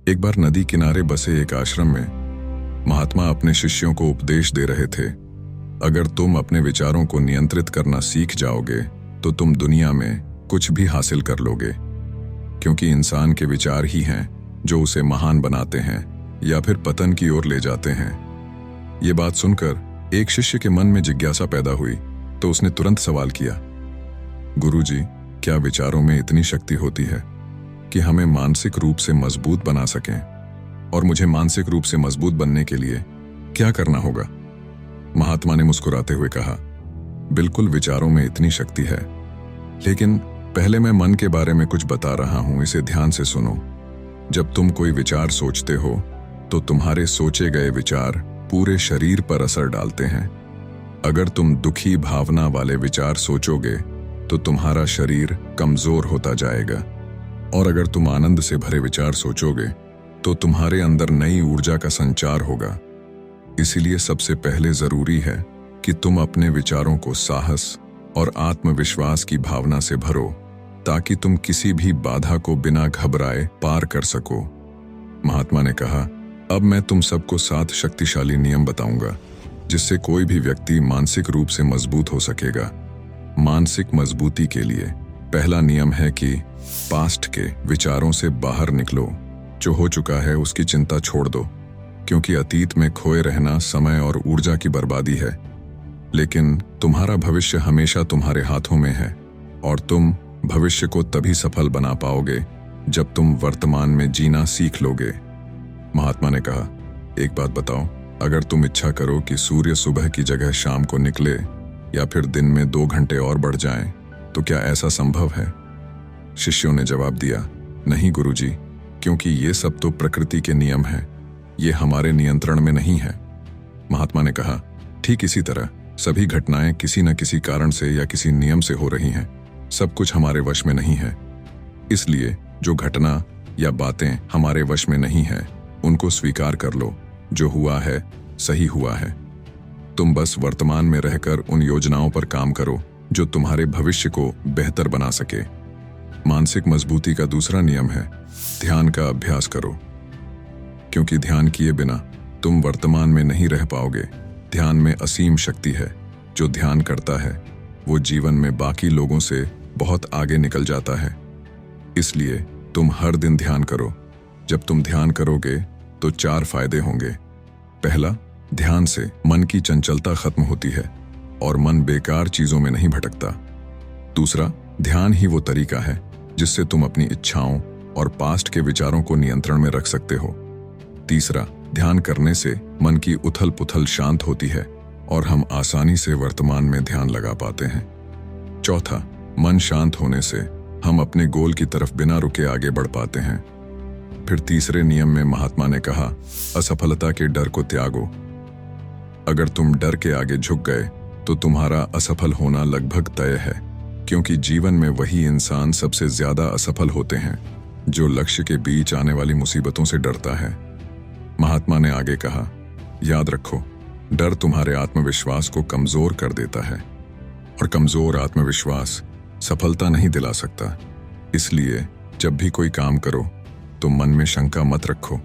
एक बार नदी किनारे बसे एक आश्रम में महात्मा अपने शिष्यों को उपदेश दे रहे थे। अगर तुम अपने विचारों को नियंत्रित करना सीख जाओगे तो तुम दुनिया में कुछ भी हासिल कर लोगे, क्योंकि इंसान के विचार ही हैं जो उसे महान बनाते हैं या फिर पतन की ओर ले जाते हैं। ये बात सुनकर एक शिष्य के मन में जिज्ञासा पैदा हुई तो उसने तुरंत सवाल किया, गुरुजी, क्या विचारों में इतनी शक्ति होती है कि हमें मानसिक रूप से मजबूत बना सकें? और मुझे मानसिक रूप से मजबूत बनने के लिए क्या करना होगा? महात्मा ने मुस्कुराते हुए कहा, बिल्कुल विचारों में इतनी शक्ति है, लेकिन पहले मैं मन के बारे में कुछ बता रहा हूं, इसे ध्यान से सुनो। जब तुम कोई विचार सोचते हो तो तुम्हारे सोचे गए विचार पूरे शरीर पर असर डालते हैं। अगर तुम दुखी भावना वाले विचार सोचोगे तो तुम्हारा शरीर कमजोर होता जाएगा, और अगर तुम आनंद से भरे विचार सोचोगे तो तुम्हारे अंदर नई ऊर्जा का संचार होगा। इसीलिए सबसे पहले जरूरी है कि तुम अपने विचारों को साहस और आत्मविश्वास की भावना से भरो, ताकि तुम किसी भी बाधा को बिना घबराए पार कर सको। महात्मा ने कहा, अब मैं तुम सबको 7 शक्तिशाली नियम बताऊंगा जिससे कोई भी व्यक्ति मानसिक रूप से मजबूत हो सकेगा। मानसिक मजबूती के लिए पहला नियम है कि पास्ट के विचारों से बाहर निकलो। जो हो चुका है उसकी चिंता छोड़ दो, क्योंकि अतीत में खोए रहना समय और ऊर्जा की बर्बादी है। लेकिन तुम्हारा भविष्य हमेशा तुम्हारे हाथों में है, और तुम भविष्य को तभी सफल बना पाओगे जब तुम वर्तमान में जीना सीख लोगे। महात्मा ने कहा, एक बात बताओ, अगर तुम इच्छा करो कि सूर्य सुबह की जगह शाम को निकले या फिर दिन में 2 घंटे और बढ़ जाएं, तो क्या ऐसा संभव है? शिष्यों ने जवाब दिया, नहीं गुरुजी, क्योंकि ये सब तो प्रकृति के नियम हैं, ये हमारे नियंत्रण में नहीं है। महात्मा ने कहा, ठीक इसी तरह सभी घटनाएं किसी न किसी कारण से या किसी नियम से हो रही हैं। सब कुछ हमारे वश में नहीं है। इसलिए जो घटना या बातें हमारे वश में नहीं है उनको स्वीकार कर लो। जो हुआ है सही हुआ है। तुम बस वर्तमान में रहकर उन योजनाओं पर काम करो जो तुम्हारे भविष्य को बेहतर बना सके। मानसिक मजबूती का दूसरा नियम है ध्यान का अभ्यास करो, क्योंकि ध्यान किए बिना तुम वर्तमान में नहीं रह पाओगे। ध्यान में असीम शक्ति है। जो ध्यान करता है वो जीवन में बाकी लोगों से बहुत आगे निकल जाता है। इसलिए तुम हर दिन ध्यान करो। जब तुम ध्यान करोगे तो 4 फायदे होंगे। पहला, ध्यान से मन की चंचलता खत्म होती है और मन बेकार चीजों में नहीं भटकता। दूसरा, ध्यान ही वो तरीका है जिससे तुम अपनी इच्छाओं और पास्ट के विचारों को नियंत्रण में रख सकते हो। तीसरा, ध्यान करने से मन की उथल पुथल शांत होती है और हम आसानी से वर्तमान में ध्यान लगा पाते हैं। चौथा, मन शांत होने से हम अपने गोल की तरफ बिना रुके आगे बढ़ पाते हैं। फिर तीसरे नियम में महात्मा ने कहा, असफलता के डर को त्यागो। अगर तुम डर के आगे झुक गए तो तुम्हारा असफल होना लगभग तय है, क्योंकि जीवन में वही इंसान सबसे ज्यादा असफल होते हैं जो लक्ष्य के बीच आने वाली मुसीबतों से डरता है। महात्मा ने आगे कहा, याद रखो, डर तुम्हारे आत्मविश्वास को कमजोर कर देता है, और कमजोर आत्मविश्वास सफलता नहीं दिला सकता। इसलिए जब भी कोई काम करो तो मन में शंका मत रखो।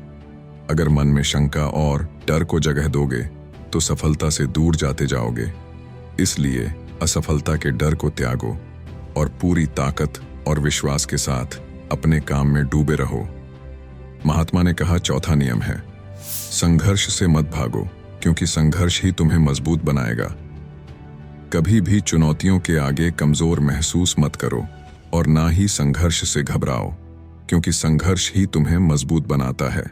अगर मन में शंका और डर को जगह दोगे तो सफलता से दूर जाते जाओगे। इसलिए असफलता के डर को त्यागो और पूरी ताकत और विश्वास के साथ अपने काम में डूबे रहो। महात्मा ने कहा, चौथा नियम है संघर्ष से मत भागो, क्योंकि संघर्ष ही तुम्हें मजबूत बनाएगा। कभी भी चुनौतियों के आगे कमजोर महसूस मत करो और ना ही संघर्ष से घबराओ, क्योंकि संघर्ष ही तुम्हें मजबूत बनाता है।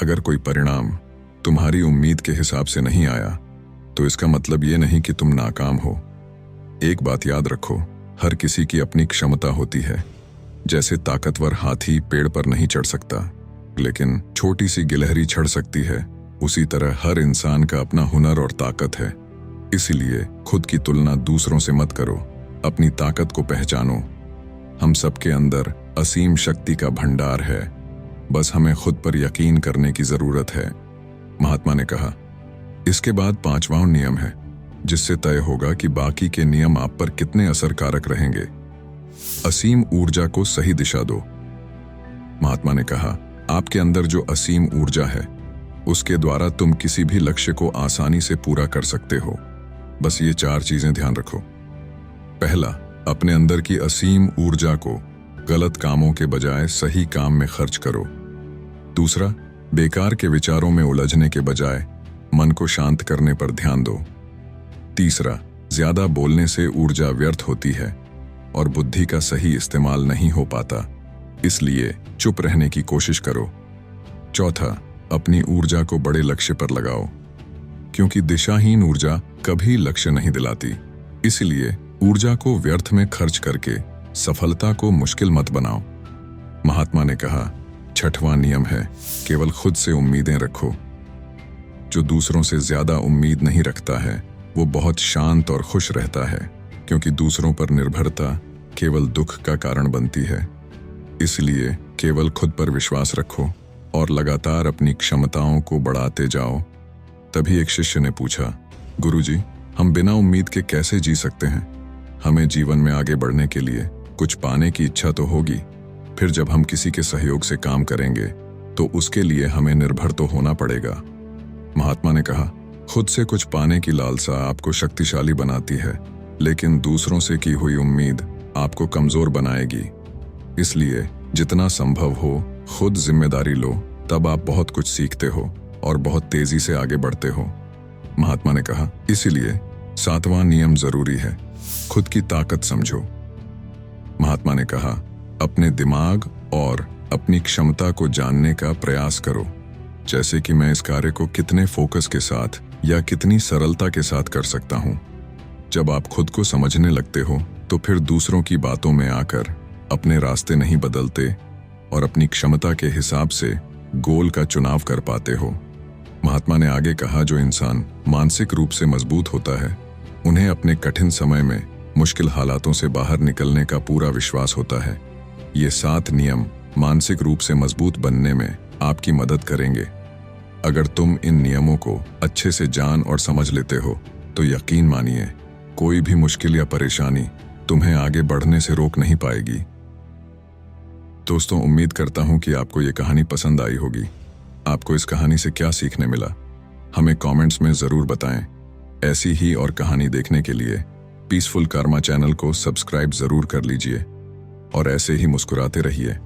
अगर कोई परिणाम तुम्हारी उम्मीद के हिसाब से नहीं आया तो इसका मतलब ये नहीं कि तुम नाकाम हो। एक बात याद रखो, हर किसी की अपनी क्षमता होती है। जैसे ताकतवर हाथी पेड़ पर नहीं चढ़ सकता, लेकिन छोटी सी गिलहरी चढ़ सकती है, उसी तरह हर इंसान का अपना हुनर और ताकत है। इसीलिए खुद की तुलना दूसरों से मत करो, अपनी ताकत को पहचानो। हम सबके अंदर असीम शक्ति का भंडार है, बस हमें खुद पर यकीन करने की जरूरत है। महात्मा ने कहा, इसके बाद 5वां नियम है जिससे तय होगा कि बाकी के नियम आप पर कितने असरकारक रहेंगे। असीम ऊर्जा को सही दिशा दो। महात्मा ने कहा, आपके अंदर जो असीम ऊर्जा है उसके द्वारा तुम किसी भी लक्ष्य को आसानी से पूरा कर सकते हो। बस ये 4 चीजें ध्यान रखो। पहला, अपने अंदर की असीम ऊर्जा को गलत कामों के बजाय सही काम में खर्च करो। दूसरा, बेकार के विचारों में उलझने के बजाय मन को शांत करने पर ध्यान दो। तीसरा, ज्यादा बोलने से ऊर्जा व्यर्थ होती है और बुद्धि का सही इस्तेमाल नहीं हो पाता, इसलिए चुप रहने की कोशिश करो। चौथा, अपनी ऊर्जा को बड़े लक्ष्य पर लगाओ, क्योंकि दिशाहीन ऊर्जा कभी लक्ष्य नहीं दिलाती। इसलिए ऊर्जा को व्यर्थ में खर्च करके सफलता को मुश्किल मत बनाओ। महात्मा ने कहा, 6वां नियम है, केवल खुद से उम्मीदें रखो। जो दूसरों से ज्यादा उम्मीद नहीं रखता है वो बहुत शांत और खुश रहता है, क्योंकि दूसरों पर निर्भरता केवल दुख का कारण बनती है। इसलिए केवल खुद पर विश्वास रखो और लगातार अपनी क्षमताओं को बढ़ाते जाओ। तभी एक शिष्य ने पूछा, गुरुजी, हम बिना उम्मीद के कैसे जी सकते हैं? हमें जीवन में आगे बढ़ने के लिए कुछ पाने की इच्छा तो होगी, फिर जब हम किसी के सहयोग से काम करेंगे तो उसके लिए हमें निर्भर तो होना पड़ेगा। महात्मा ने कहा, खुद से कुछ पाने की लालसा आपको शक्तिशाली बनाती है, लेकिन दूसरों से की हुई उम्मीद आपको कमजोर बनाएगी। इसलिए जितना संभव हो खुद जिम्मेदारी लो, तब आप बहुत कुछ सीखते हो और बहुत तेजी से आगे बढ़ते हो। महात्मा ने कहा, इसीलिए 7वां नियम जरूरी है, खुद की ताकत समझो। महात्मा ने कहा, अपने दिमाग और अपनी क्षमता को जानने का प्रयास करो, जैसे कि मैं इस कार्य को कितने फोकस के साथ या कितनी सरलता के साथ कर सकता हूं। जब आप खुद को समझने लगते हो तो फिर दूसरों की बातों में आकर अपने रास्ते नहीं बदलते और अपनी क्षमता के हिसाब से गोल का चुनाव कर पाते हो। महात्मा ने आगे कहा, जो इंसान मानसिक रूप से मजबूत होता है उन्हें अपने कठिन समय में मुश्किल हालातों से बाहर निकलने का पूरा विश्वास होता है। ये 7 नियम मानसिक रूप से मजबूत बनने में आपकी मदद करेंगे। अगर तुम इन नियमों को अच्छे से जान और समझ लेते हो तो यकीन मानिए, कोई भी मुश्किल या परेशानी तुम्हें आगे बढ़ने से रोक नहीं पाएगी। दोस्तों, उम्मीद करता हूं कि आपको ये कहानी पसंद आई होगी। आपको इस कहानी से क्या सीखने मिला, हमें कमेंट्स में जरूर बताएं। ऐसी ही और कहानी देखने के लिए पीसफुल कर्मा चैनल को सब्सक्राइब जरूर कर लीजिए और ऐसे ही मुस्कुराते रहिए।